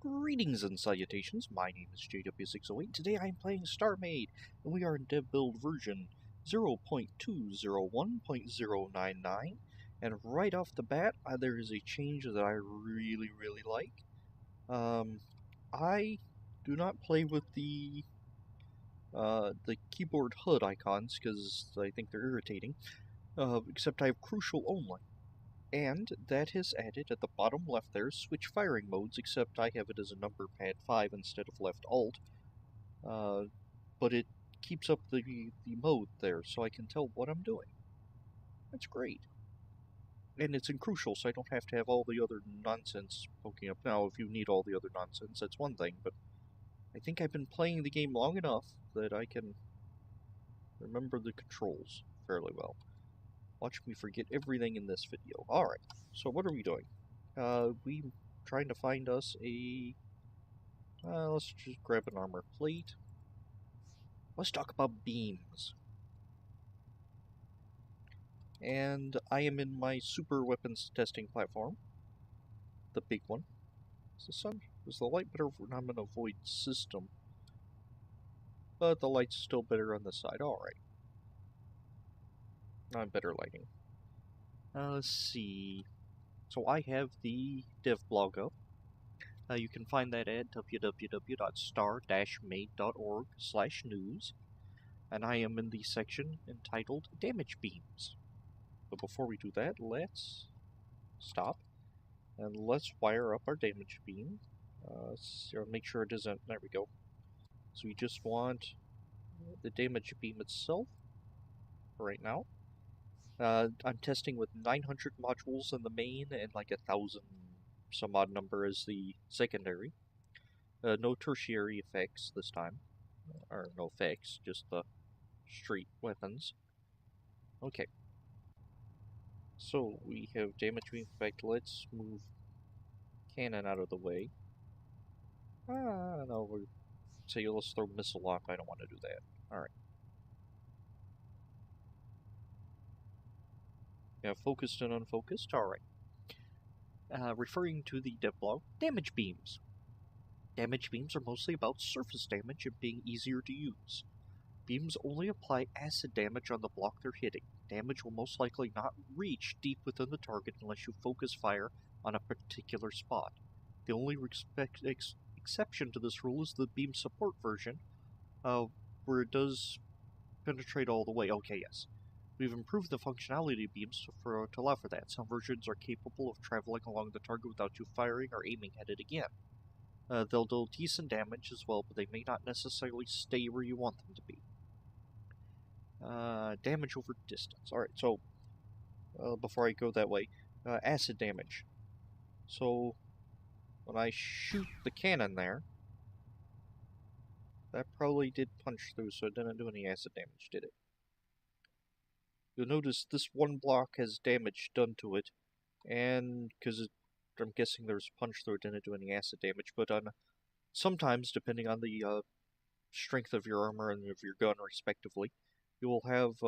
Greetings and salutations, my name is JW608. Today I am playing Starmade, and we are in dev build version 0.201.099, and right off the bat, there is a change that I really like. I do not play with the keyboard HUD icons, because I think they're irritating, except I have crucial only. And that has added at the bottom left there, switch firing modes, except I have it as a number pad 5 instead of left alt. But it keeps up the mode there, so I can tell what I'm doing. That's great. And it's in crucial, so I don't have to have all the other nonsense poking up. Now, if you need all the other nonsense, that's one thing, but I think I've been playing the game long enough that I can remember the controls fairly well. Watch me forget everything in this video. Alright, so what are we doing? We trying to find us a... let's just grab an armor plate. Let's talk about beams. And I am in my super weapons testing platform. The big one. Is the sun? Is the light better? I'm going to avoid system. But the light's still better on this side. Alright. Better lighting. Let's see. So I have the dev blog up. You can find that at www.star-made.org/news. And I am in the section entitled Damage Beams. But before we do that, let's stop. And let's wire up our damage beam. Make sure it isn't... There we go. So we just want the damage beam itself for right now. I'm testing with 900 modules in the main and like 1,000 some odd number as the secondary. No tertiary effects this time. Or no effects, just the straight weapons. Okay. So we have damage beam effect. Let's move cannon out of the way. No, we'll say let's throw missile lock. I don't want to do that. Alright. Yeah, focused and unfocused. Alright. Referring to the dev blog, damage beams. Damage beams are mostly about surface damage and being easier to use. Beams only apply acid damage on the block they're hitting. Damage will most likely not reach deep within the target unless you focus fire on a particular spot. The only exception to this rule is the beam support version, where it does penetrate all the way. Okay, yes. We've improved the functionality of beams to allow for that. Some versions are capable of traveling along the target without you firing or aiming at it again. They'll do decent damage as well, but they may not necessarily stay where you want them to be. Damage over distance. Alright, so before I go that way, acid damage. So when I shoot the cannon there, that probably did punch through, so it didn't do any acid damage, did it? You'll notice this one block has damage done to it, and because I'm guessing there's punch through, it didn't do any acid damage, but sometimes, depending on the strength of your armor and of your gun, respectively, you will have,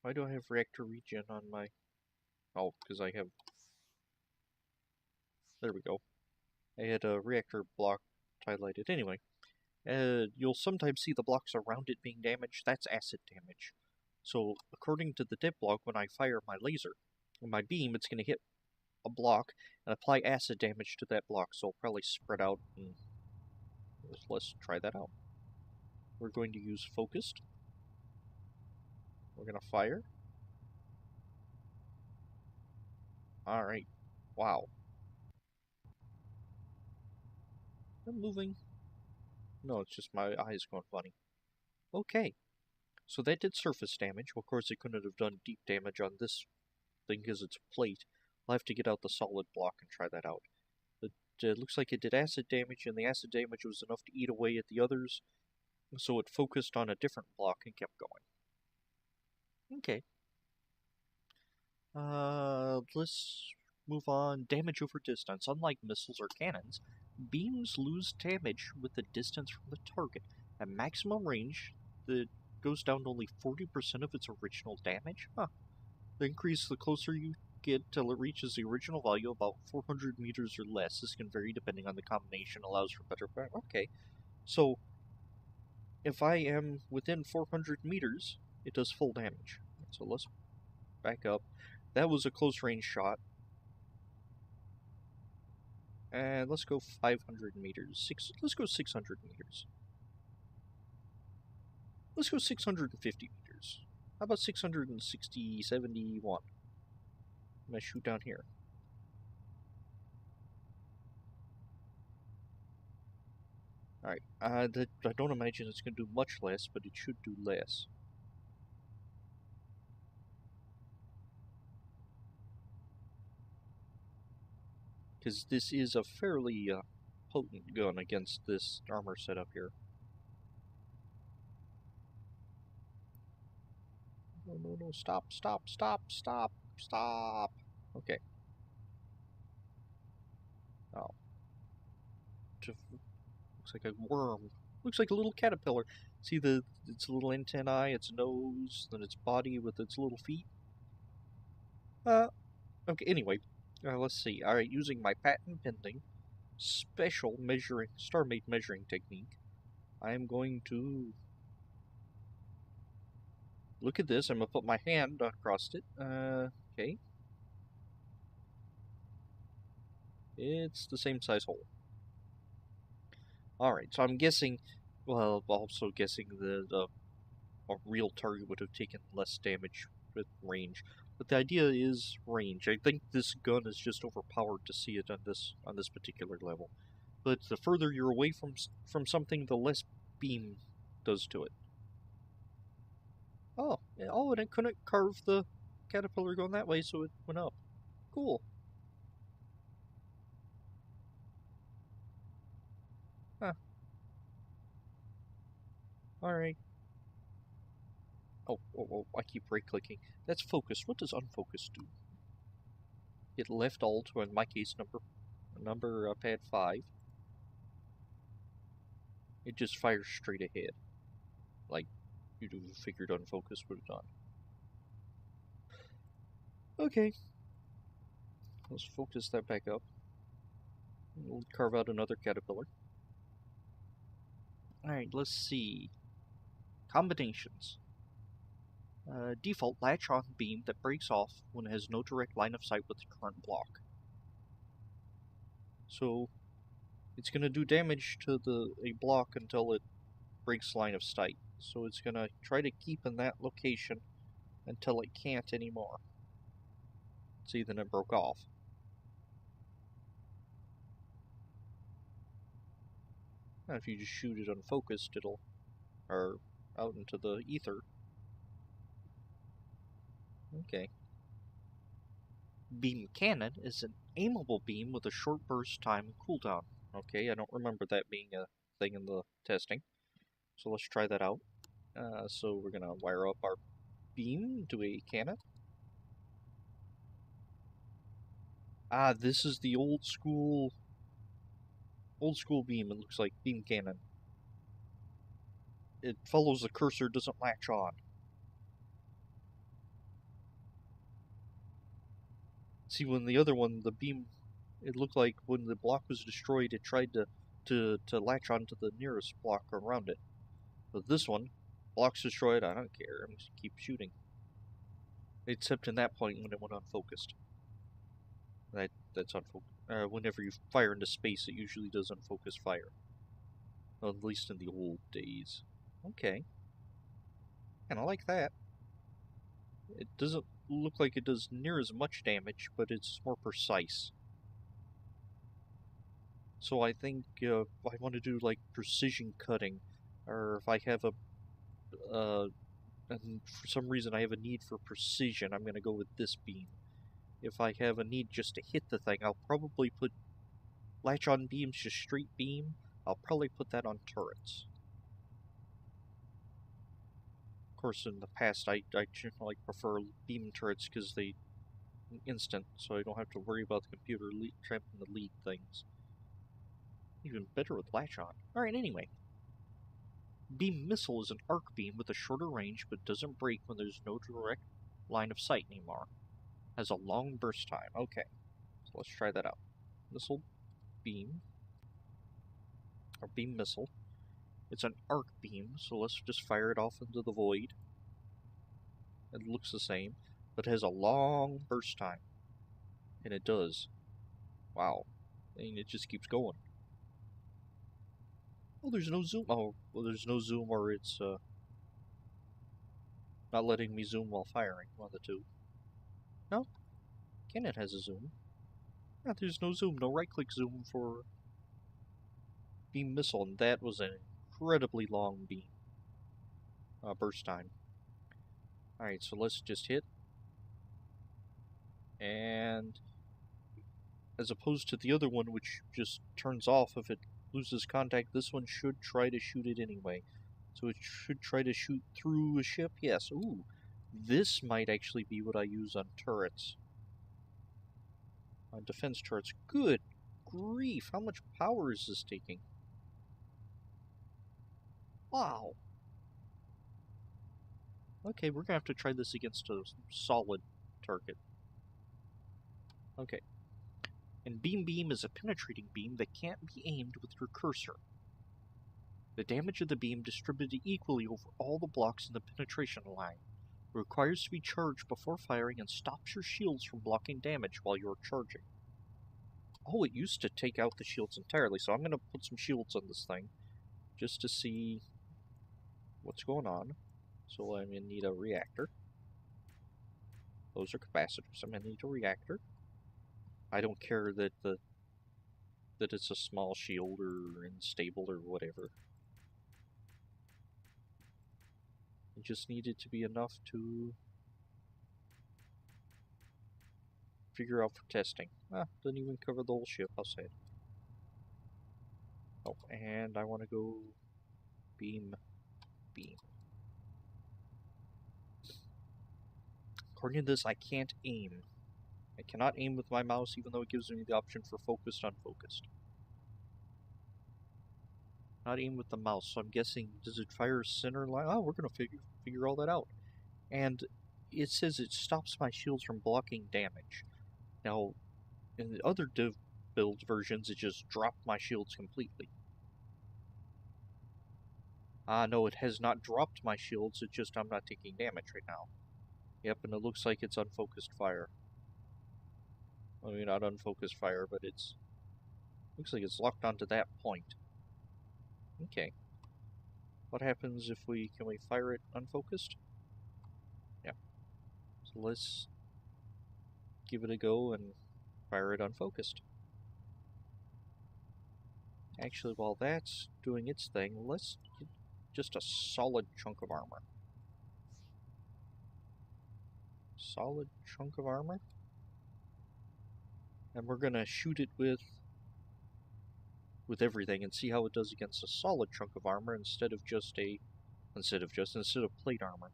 why do I have reactor regen on my... Oh, because I have... There we go. I had a reactor block highlighted. Anyway, you'll sometimes see the blocks around it being damaged. That's acid damage. So, according to the dev blog, when I fire my laser, my beam, it's going to hit a block and apply acid damage to that block. So, it'll probably spread out. And let's try that out. We're going to use focused. We're going to fire. Alright. Wow. I'm moving. No, it's just my eyes going funny. Okay. So that did surface damage. Well, of course, it couldn't have done deep damage on this thing because it's a plate. I'll have to get out the solid block and try that out. But it looks like it did acid damage, and the acid damage was enough to eat away at the others. So it focused on a different block and kept going. Okay. Let's move on. Damage over distance. Unlike missiles or cannons, beams lose damage with the distance from the target. At maximum range, the goes down to only 40% of its original damage? Huh. The increase the closer you it till it reaches the original value about 400 meters or less. This can vary depending on the combination, allows for better... Okay, so if I am within 400 meters, it does full damage. So let's back up. That was a close range shot. And let's go 500 meters. Let's go 600 meters. Let's go 650 meters. How about 660, 71? I'm going to shoot down here. Alright, I don't imagine it's going to do much less, but it should do less. Because this is a fairly potent gun against this armor setup here. No, no, no, stop, stop, stop, stop, stop! Okay. Oh. Looks like a worm. Looks like a little caterpillar. See its little antennae, its nose, then its body with its little feet? Okay, anyway. Let's see. Alright, using my patent-pending special Starmade measuring technique, I am going to look at this. I'm going to put my hand across it. Okay. It's the same size hole. Alright, so I'm guessing, well, also guessing a real target would have taken less damage with range. But the idea is range. I think this gun is just overpowered to see it on this particular level. But the further you're away from something, the less beam does to it. Oh, and it couldn't carve the caterpillar going that way, so it went up. Cool. Huh. Alright. Oh, I keep right-clicking. That's focus. What does unfocus do? Hit left alt, or in my case, number pad 5. It just fires straight ahead. Like you'd have figured unfocus would have done. Okay. Let's focus that back up. We'll carve out another caterpillar. Alright, let's see. Combinations. Default latch-on beam that breaks off when it has no direct line of sight with the current block. So, it's going to do damage to a block until it breaks line of sight. So it's going to try to keep in that location until it can't anymore. See, then it broke off. Now if you just shoot it unfocused, or out into the ether. Okay. Beam cannon is an aimable beam with a short burst time and cooldown. Okay, I don't remember that being a thing in the testing. So let's try that out. So we're gonna wire up our beam to a cannon. Ah, this is the old school beam. It looks like beam cannon. It follows the cursor, doesn't latch on. See, when the other one, the beam, it looked like when the block was destroyed, it tried to latch onto the nearest block around it. But this one, block's destroyed, I don't care, I'm just keep shooting. Except in that point when it went unfocused. That's unfocused. Whenever you fire into space, it usually does unfocused fire. Well, at least in the old days. Okay. And I like that. It doesn't look like it does near as much damage, but it's more precise. So I think I want to do like precision cutting, or if I have and for some reason I have a need for precision, I'm going to go with this beam. If I have a need just to hit the thing, I'll probably put latch-on beams, just straight beam. I'll probably put that on turrets. Of course, in the past, I generally prefer beam turrets because they instant, so I don't have to worry about the computer trying to lead things. Even better with latch-on. Alright, anyway. Beam missile is an arc beam with a shorter range, but doesn't break when there's no direct line of sight anymore. Has a long burst time. Okay, so let's try that out. Missile beam, or beam missile. It's an arc beam, so let's just fire it off into the void. It looks the same, but it has a long burst time. And it does. Wow. And it just keeps going. Oh, there's no zoom. Oh, well, there's no zoom, or it's not letting me zoom while firing. One of the two. No? Cannon has a zoom. Yeah, there's no zoom. No right-click zoom for beam missile, and that was an incredibly long beam. Burst time. Alright, so let's just hit. And as opposed to the other one, which just turns off if it loses contact, this one should try to shoot it anyway. So it should try to shoot through a ship? Yes. Ooh. This might actually be what I use on turrets. On defense turrets. Good grief, how much power is this taking? Wow. Okay, we're gonna have to try this against a solid target. Okay. And beam is a penetrating beam that can't be aimed with your cursor. The damage of the beam distributed equally over all the blocks in the penetration line. It requires to be charged before firing and stops your shields from blocking damage while you're charging. Oh, it used to take out the shields entirely, so I'm going to put some shields on this thing just to see what's going on. So I'm going to need a reactor. Those are capacitors. I'm going to need a reactor. I don't care that it's a small shield or unstable or whatever. It just needed to be enough to figure out for testing. Doesn't even cover the whole ship, I'll say it. Oh, and I want to go beam. According to this, I can't aim. I cannot aim with my mouse, even though it gives me the option for focused, unfocused. Not aim with the mouse, so I'm guessing, does it fire center line? Oh, we're going to figure all that out. And it says it stops my shields from blocking damage. Now, in the other build versions, it just dropped my shields completely. No, it has not dropped my shields, it's just I'm not taking damage right now. Yep, and it looks like it's unfocused fire. I mean, not unfocused fire, but it's... looks like it's locked onto that point. Okay. What happens if can we fire it unfocused? Yeah. So let's give it a go and fire it unfocused. Actually, while that's doing its thing, let's get just a solid chunk of armor. Solid chunk of armor? And we're gonna shoot it with everything and see how it does against a solid chunk of armor instead of plate armor.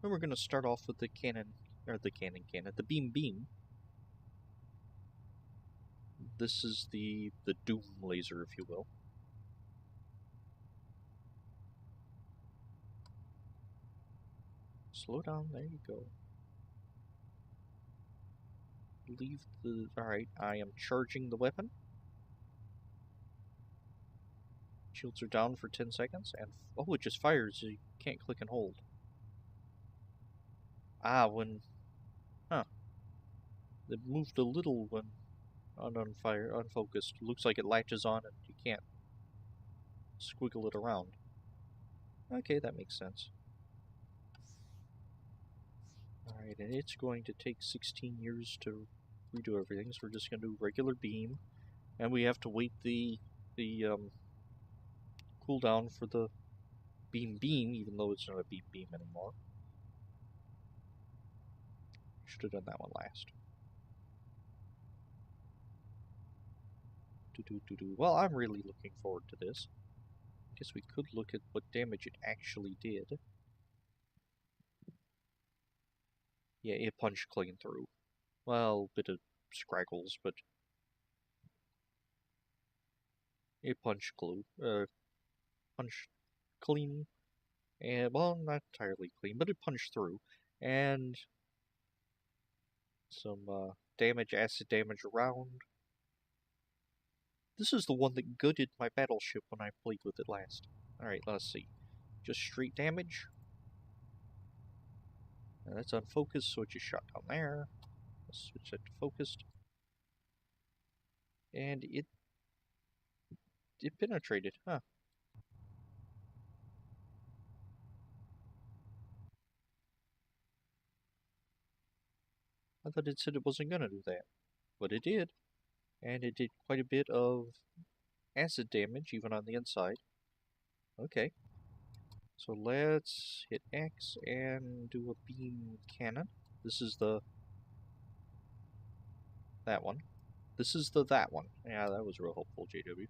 Then we're gonna start off with the the beam. This is the doom laser, if you will. Slow down, there you go. Alright, I am charging the weapon. Shields are down for 10 seconds, and oh, it just fires, so you can't click and hold. It moved a little when unfocused. Looks like it latches on and you can't squiggle it around. Okay, that makes sense. Alright, and it's going to take 16 years to redo everything, so we're just going to do regular beam. And we have to wait the cooldown for the beam, even though it's not a beam anymore. Should have done that one last. Well, I'm really looking forward to this. I guess we could look at what damage it actually did. Yeah, it punched clean through. Well, a bit of scraggles, but it punched punched clean, And, well, not entirely clean, but it punched through. And some damage, acid damage around. This is the one that gutted my battleship when I played with it last. Alright, let's see. Just straight damage. Now that's unfocused, so it just shot down there. Let's switch that to focused. And it penetrated, huh? I thought it said it wasn't gonna do that. But it did. And it did quite a bit of acid damage, even on the inside. Okay. So let's hit X and do a beam cannon. This is that one. This is that one. Yeah, that was real helpful, JW.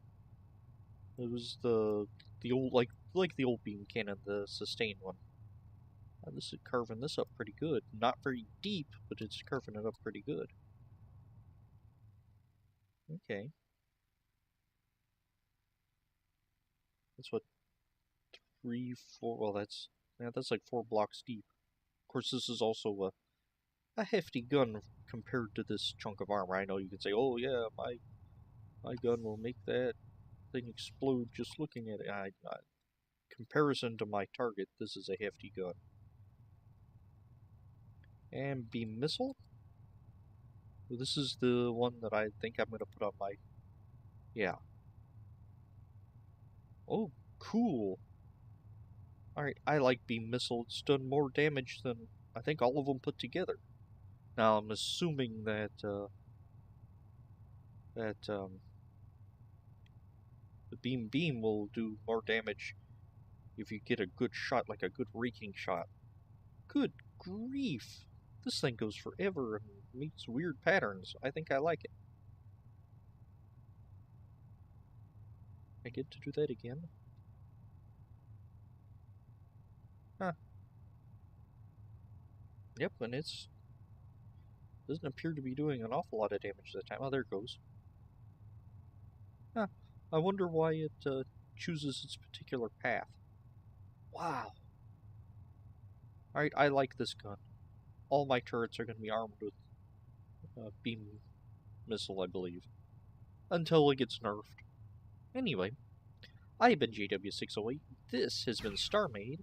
It was the old like the old beam cannon, the sustained one. This is carving this up pretty good. Not very deep, but it's carving it up pretty good. Okay. That's what 3, 4. Well, that's like 4 blocks deep. Of course, this is also a hefty gun compared to this chunk of armor. I know you can say, "Oh yeah, my gun will make that thing explode just looking at it." Comparison to my target, this is a hefty gun. And beam missile. This is the one that I think I'm gonna put on my. Yeah. Oh, cool. Alright, I like beam missile. It's done more damage than I think all of them put together. Now I'm assuming that the beam will do more damage if you get a good shot, like a good raking shot. Good grief! This thing goes forever and makes weird patterns. I think I like it. I get to do that again? Huh. Yep, and it's doesn't appear to be doing an awful lot of damage that time. Oh, there it goes. Huh. I wonder why it chooses its particular path. Wow. Alright, I like this gun. All my turrets are going to be armed with beam missile, I believe. Until it gets nerfed. Anyway, I've been JW608. This has been Starmade.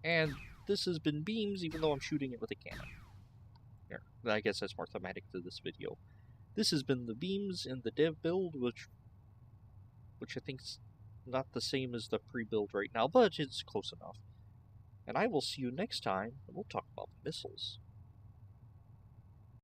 And this has been Beams, even though I'm shooting it with a cannon. Here, I guess that's more thematic to this video. This has been the Beams in the dev build, which I think's not the same as the pre-build right now, but it's close enough. And I will see you next time, and we'll talk about missiles.